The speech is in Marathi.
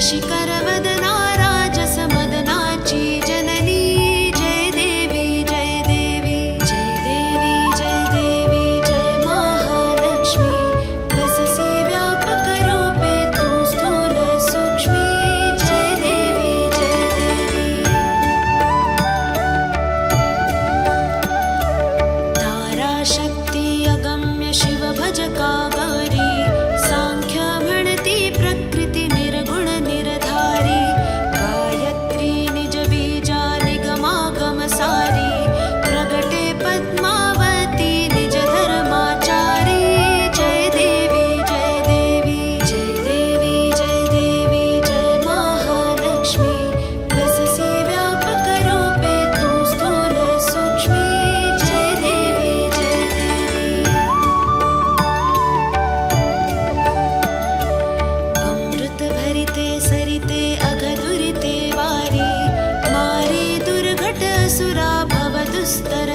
शशिकरवदना राजसमदनाची जननी जय देवी जय देवी जय देवी जय देवी जय महालक्ष्मी वससी व्यापक रूपे तू स्थूल सूक्ष्मी जय देवी जय देवी ताराशक्ती अगम्य शिव भजका गौरी सांख्य म्हणती प्रकृती निर्गुण निर्धारी गायत्री निज बीजा निगमागम सारी प्रगटे पद्मावती निज धर्माचारी जय देवी जय देवी जय देवी जय देवी जय महालक्ष्मी वससी व्यापक रूपे तू स्थूल सूक्ष्मी जय देवी जय देवी अमृत भरिते सरिते अघदुरिते वारी मारी दुर्घट असुरा भव दुस्तर